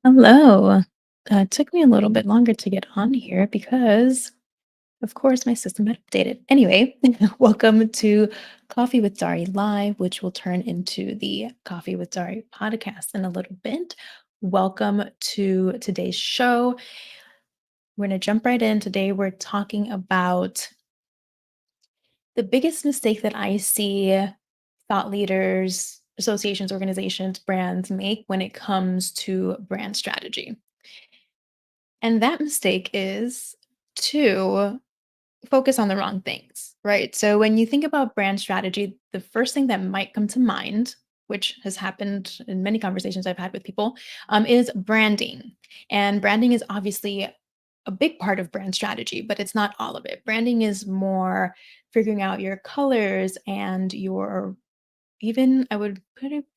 Hello. It took me a little bit longer to get on here because, of course, my system had updated. Anyway, welcome to Coffee with Dari Live, which will turn into the Coffee with Dari podcast in a little bit. Welcome to today's show. We're going to jump right in. Today, we're talking about the biggest mistake that I see thought leaders, associations, organizations, brands make when it comes to brand strategy. And that mistake is to focus on the wrong things, right? So when you think about brand strategy, the first thing that might come to mind, which has happened in many conversations I've had with people, is branding. And branding is obviously a big part of brand strategy, but it's not all of it. Branding is more figuring out your colors and your even I would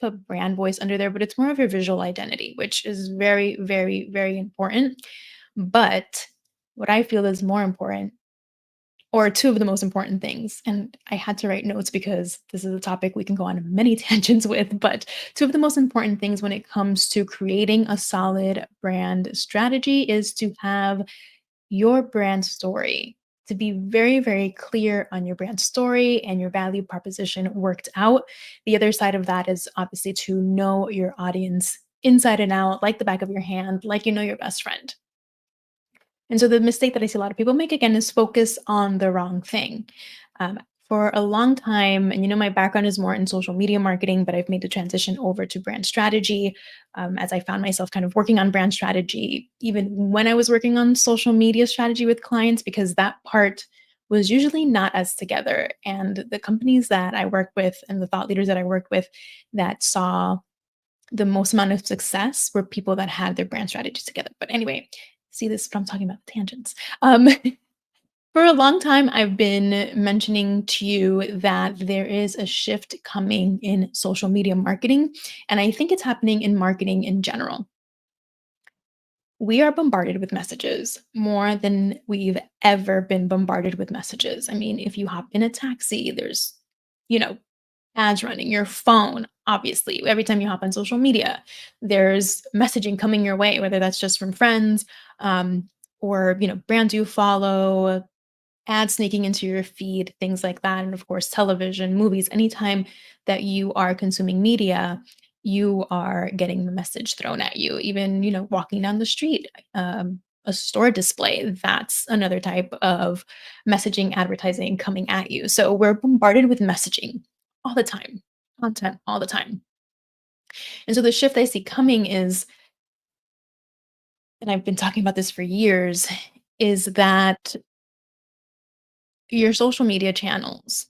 put brand voice under there, but it's more of your visual identity, which is very, very, very important. But what I feel is more important, or two of the most important things, and I had to write notes because this is a topic we can go on many tangents with, but two of the most important things when it comes to creating a solid brand strategy is to have your brand story, to be very, very clear on your brand story and your value proposition worked out. The other side of that is obviously to know your audience inside and out, like the back of your hand, like you know your best friend. And so the mistake that I see a lot of people make again is focus on the wrong thing. For a long time, and my background is more in social media marketing, but I've made the transition over to brand strategy as I found myself kind of working on brand strategy, even when I was working on social media strategy with clients, because that part was usually not as together. And the companies that I work with and the thought leaders that I worked with that saw the most amount of success were people that had their brand strategies together. But anyway, see this is what I'm talking about tangents. For a long time, I've been mentioning to you that there is a shift coming in social media marketing, and I think it's happening in marketing in general. We are bombarded with messages more than we've ever been bombarded with messages. I mean, if you hop in a taxi, there's, you know, ads running, your phone, obviously. Every time you hop on social media, there's messaging coming your way, whether that's just from friends, or brands you follow, ads sneaking into your feed, things like that. And of course, television, movies, anytime that you are consuming media, you are getting the message thrown at you. Even, walking down the street, a store display, that's another type of messaging, advertising coming at you. So we're bombarded with messaging all the time, content all the time. And so the shift I see coming is, and I've been talking about this for years, is that your social media channels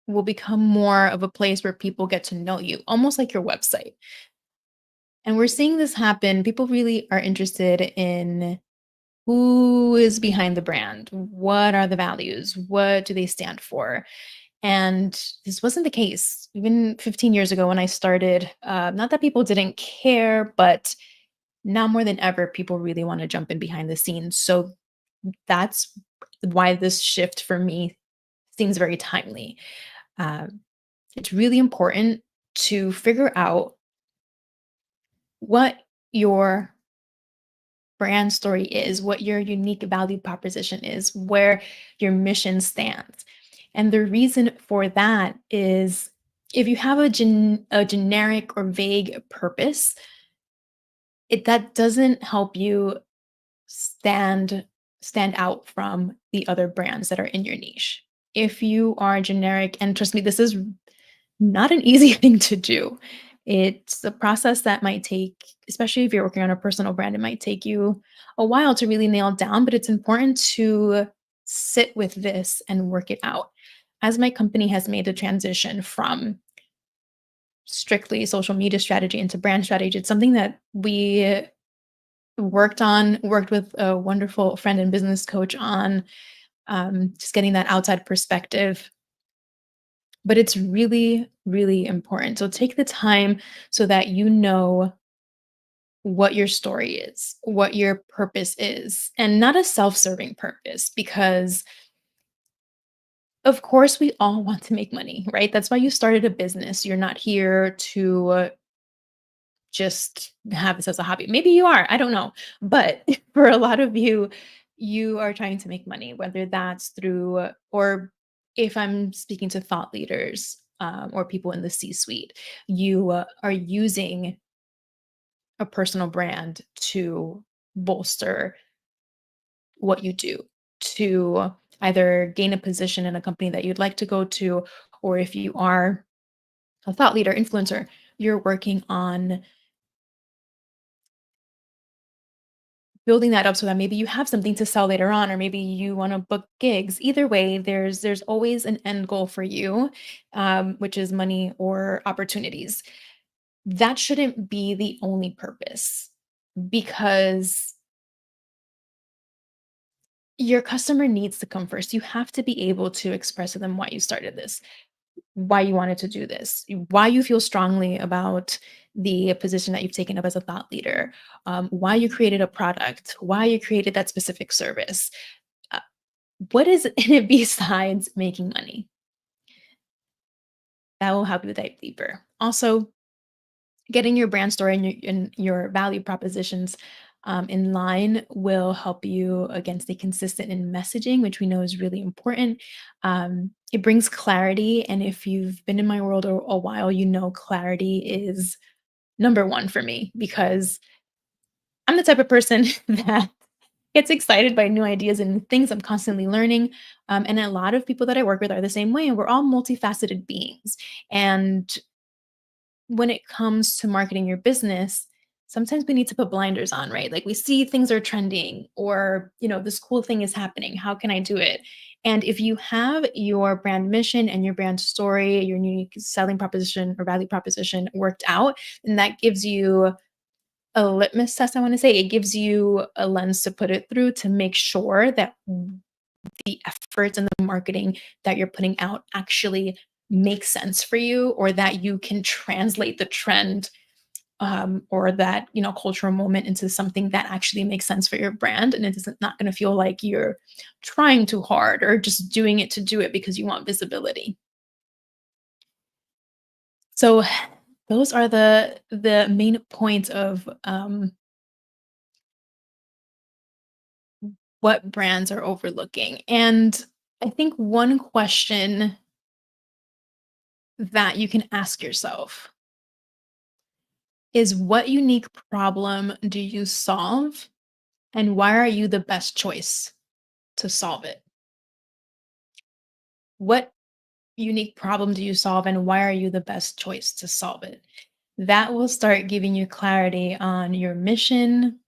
will become more of a place where people get to know you, almost like your website. And we're seeing this happen. People really are interested in who is behind the brand, what are the values, what do they stand for. And this wasn't the case even 15 years ago when I started. Not that people didn't care, but now more than ever, people really want to jump in behind the scenes. So that's why this shift for me seems very timely. Uh, it's really important to figure out what your brand story is, what your unique value proposition is, where your mission stands. And the reason for that is if you have a generic or vague purpose, that doesn't help you stand stand out from the other brands that are in your niche. If you are generic, and trust me, this is not an easy thing to do. It's a process that might take, especially if you're working on a personal brand, it might take you a while to really nail down, but it's important to sit with this and work it out. As my company has made the transition from strictly social media strategy into brand strategy, it's something that we worked with a wonderful friend and business coach on, just getting that outside perspective. But it's really, really important. So take the time so that you know what your story is, what your purpose is, and not a self serving purpose, because of course we all want to make money, right? That's why you started a business. You're not here to just have this as a hobby. Maybe you are, I don't know. But for a lot of you, you are trying to make money, whether that's through, or if I'm speaking to thought leaders or people in the C suite, you are using a personal brand to bolster what you do, to either gain a position in a company that you'd like to go to, or if you are a thought leader, influencer, you're working on building that up so that maybe you have something to sell later on, or maybe you want to book gigs. Either way, there's always an end goal for you, which is money or opportunities. That shouldn't be the only purpose, because your customer needs to come first. You have to be able to express to them why you started this, why you wanted to do this, why you feel strongly about the position that you've taken up as a thought leader, why you created a product, why you created that specific service. Uh, what is in it besides making money? That will help you dive deeper. Also, getting your brand story and your value propositions in line will help you, again, stay consistent in messaging, which we know is really important. It brings clarity. And if you've been in my world a while, you know clarity is number one for me, because I'm the type of person that gets excited by new ideas and things I'm constantly learning. And a lot of people that I work with are the same way. And we're all multifaceted beings. And when it comes to marketing your business, sometimes we need to put blinders on, right? Like we see things are trending, or, this cool thing is happening. How can I do it? And if you have your brand mission and your brand story, your unique selling proposition or value proposition worked out, then that gives you a litmus test, I want to say. It gives you a lens to put it through to make sure that the efforts and the marketing that you're putting out actually make sense for you, or that you can translate the trend, or that cultural moment into something that actually makes sense for your brand, and it's not going to feel like you're trying too hard or just doing it to do it because you want visibility. So those are the main points of what brands are overlooking. And I think one question that you can ask yourself is, what unique problem do you solve, and why are you the best choice to solve it? What unique problem do you solve, and why are you the best choice to solve it? That will start giving you clarity on your mission,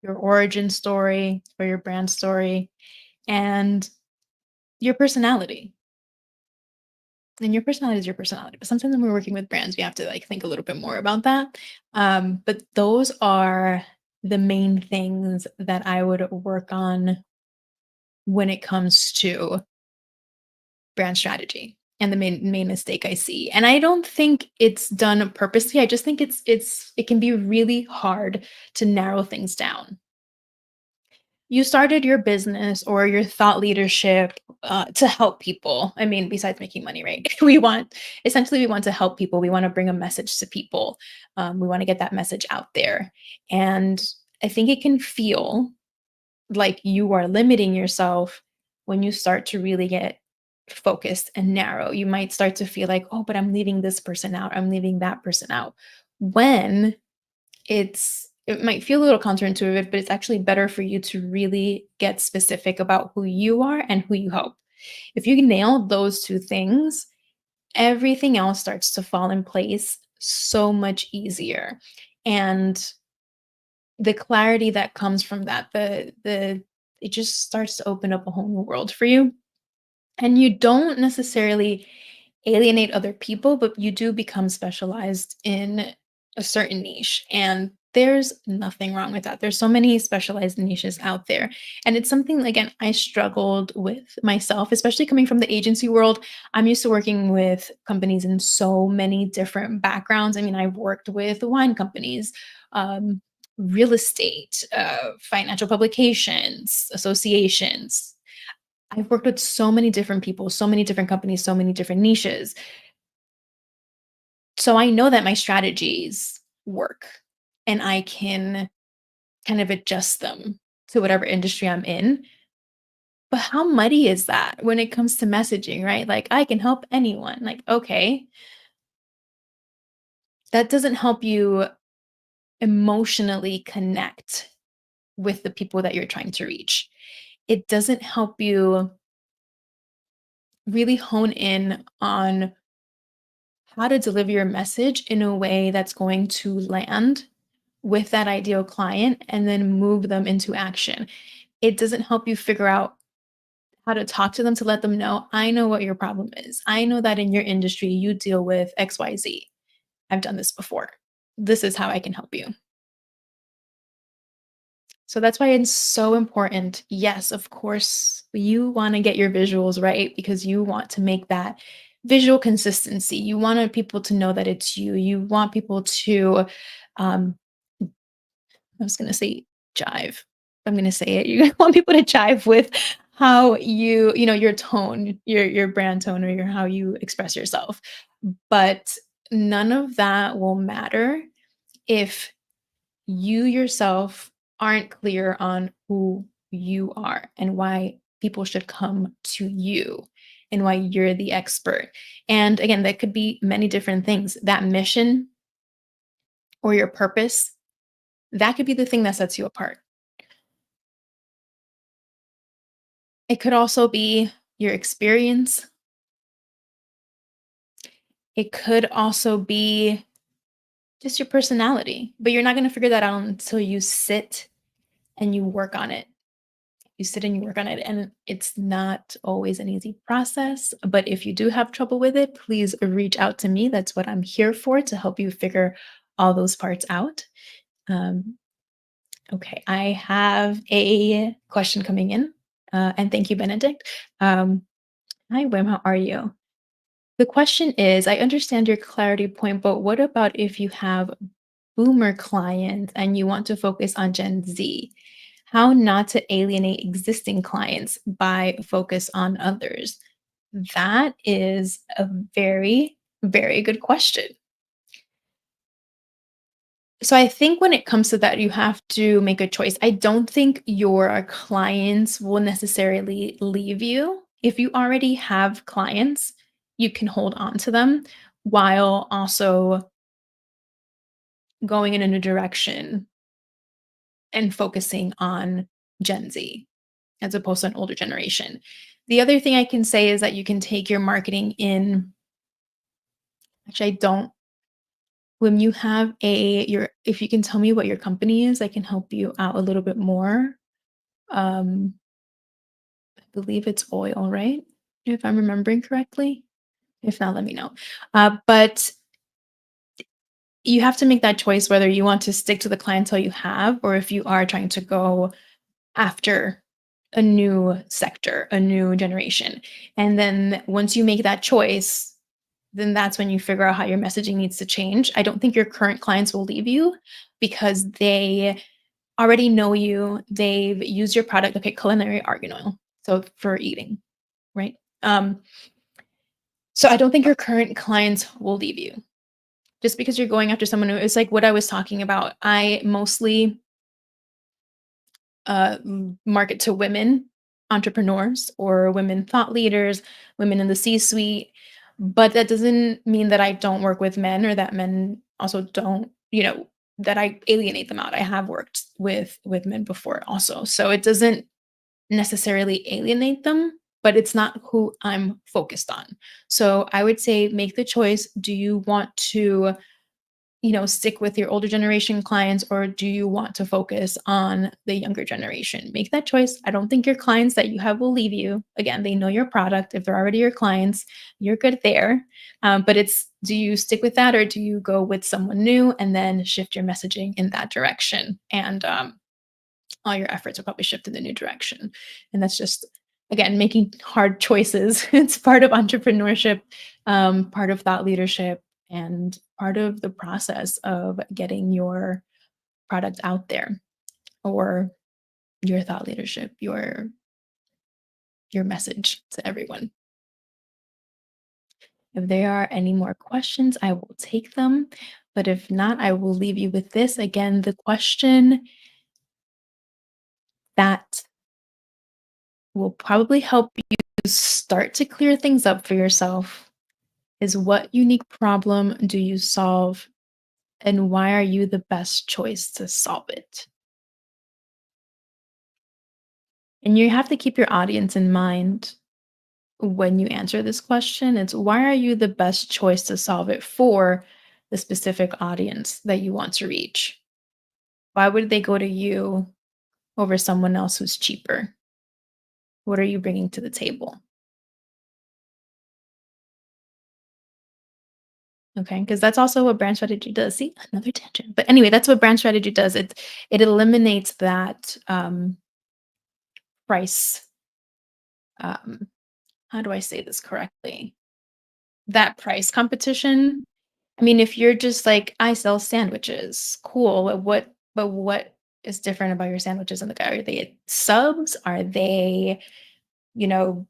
your origin story, or your brand story, and your personality. And your personality is your personality. But sometimes when we're working with brands, we have to like think a little bit more about that. But those are the main things that I would work on when it comes to brand strategy, and the main mistake I see. And I don't think it's done purposely. I just think it can be really hard to narrow things down. You started your business or your thought leadership to help people. I mean, besides making money, right? We want to help people. We want to bring a message to people. We want to get that message out there. And I think it can feel like you are limiting yourself when you start to really get focused and narrow. You might start to feel like, oh, but I'm leaving this person out. I'm leaving that person out. When it might feel a little counterintuitive, but it's actually better for you to really get specific about who you are and who you help. If you nail those two things, everything else starts to fall in place so much easier. And the clarity that comes from that, the it just starts to open up a whole new world for you. And you don't necessarily alienate other people, but you do become specialized in a certain niche. And there's nothing wrong with that. There's so many specialized niches out there. And it's something, again, I struggled with myself, especially coming from the agency world. I'm used to working with companies in so many different backgrounds. I mean, I've worked with wine companies, real estate, financial publications, associations. I've worked with so many different people, so many different companies, so many different niches. So I know that my strategies work and I can kind of adjust them to whatever industry I'm in. But how muddy is that when it comes to messaging, right? Like, I can help anyone. Like, okay, that doesn't help you emotionally connect with the people that you're trying to reach. It doesn't help you really hone in on how to deliver your message in a way that's going to land with that ideal client and then move them into action. It doesn't help you figure out how to talk to them to let them know, I know what your problem is. I know that in your industry you deal with XYZ. I've done this before. This is how I can help you. So that's why it's so important. Yes, of course, you want to get your visuals right because you want to make that visual consistency. You want people to know that it's you. You want people to, um, I was going to say jive. I'm going to say it. You want people to jive with how your tone, your brand tone, or your how you express yourself. But none of that will matter if you yourself aren't clear on who you are and why people should come to you and why you're the expert. And again, that could be many different things. That mission or your purpose, that could be the thing that sets you apart. It could also be your experience. It could also be just your personality, but you're not going to figure that out until you sit and you work on it. You sit and you work on it, and it's not always an easy process. But if you do have trouble with it, please reach out to me. That's what I'm here for, to help you figure all those parts out. Um, okay, I have a question coming in, and thank you, Benedict. Um, Hi, Wim, how are you? The question is, I understand your clarity point, but what about if you have boomer clients and you want to focus on Gen Z? How not to alienate existing clients by focus on others? That is a very, very good question. So I think when it comes to that, you have to make a choice. I don't think your clients will necessarily leave you. If you already have clients, you can hold on to them while also going in a new direction and focusing on Gen Z as opposed to an older generation. The other thing I can say is that you can take your marketing in, actually, I don't, when you have if you can tell me what your company is, I can help you out a little bit more. Um, I believe it's oil, right? If I'm remembering correctly. If not, let me know. But you have to make that choice whether you want to stick to the clientele you have or if you are trying to go after a new sector, a new generation. And then once you make that choice, then that's when you figure out how your messaging needs to change. I don't think your current clients will leave you because they already know you. They've used your product. Okay, culinary argan oil. So for eating, right? So I don't think your current clients will leave you just because you're going after someone who is like what I was talking about. I mostly market to women entrepreneurs or women thought leaders, women in the C-suite. But that doesn't mean that I don't work with men or that men also don't, that I alienate them out. I have worked with men before also. So it doesn't necessarily alienate them, but it's not who I'm focused on. So I would say make the choice. Do you want to stick with your older generation clients or do you want to focus on the younger generation? Make that choice. I don't think your clients that you have will leave you. Again, they know your product. If they're already your clients, you're good there. But it's do you stick with that or do you go with someone new and then shift your messaging in that direction? And all your efforts will probably shift in the new direction. And that's just, again, making hard choices. It's part of entrepreneurship, part of thought leadership, and part of the process of getting your product out there or your thought leadership, your message to everyone. If there are any more questions, I will take them. But if not, I will leave you with this. Again, the question that will probably help you start to clear things up for yourself is, what unique problem do you solve, and why are you the best choice to solve it? And you have to keep your audience in mind when you answer this question. It's, why are you the best choice to solve it for the specific audience that you want to reach? Why would they go to you over someone else who's cheaper? What are you bringing to the table? Okay, because that's also what brand strategy does. See, another tangent. But anyway, that's what brand strategy does. It eliminates that price. Um, how do I say this correctly? That price competition. I mean, if you're just like, I sell sandwiches, cool. But what is different about your sandwiches and the guy? Are they subs? Are they, you know,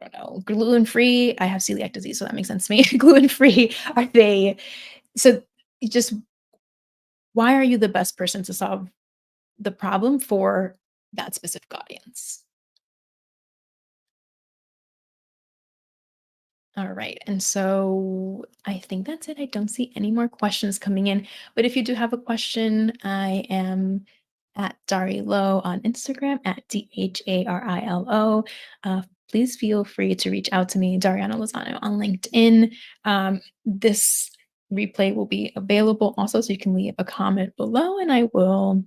I don't know, gluten free? I have celiac disease, so that makes sense to me. Gluten free. Are they, so it just, why are you the best person to solve the problem for that specific audience? All right. And so I think that's it. I don't see any more questions coming in. But if you do have a question, I am at Dari Low on Instagram, at DHARILO. Please feel free to reach out to me, Dariana Lozano, on LinkedIn. This replay will be available also, so you can leave a comment below and I will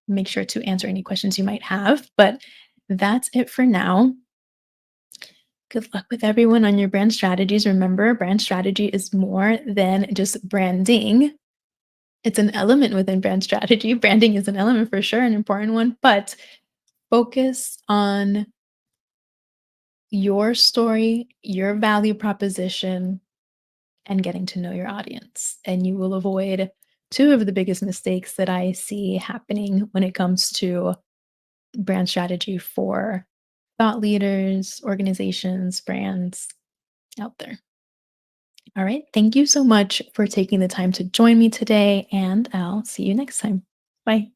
make sure to answer any questions you might have. But that's it for now. Good luck with everyone on your brand strategies. Remember, brand strategy is more than just branding. It's an element within brand strategy. Branding is an element for sure, an important one, but focus on your story, your value proposition, and getting to know your audience. And you will avoid two of the biggest mistakes that I see happening when it comes to brand strategy for thought leaders, organizations, brands out there. All right. Thank you so much for taking the time to join me today, and I'll see you next time. Bye.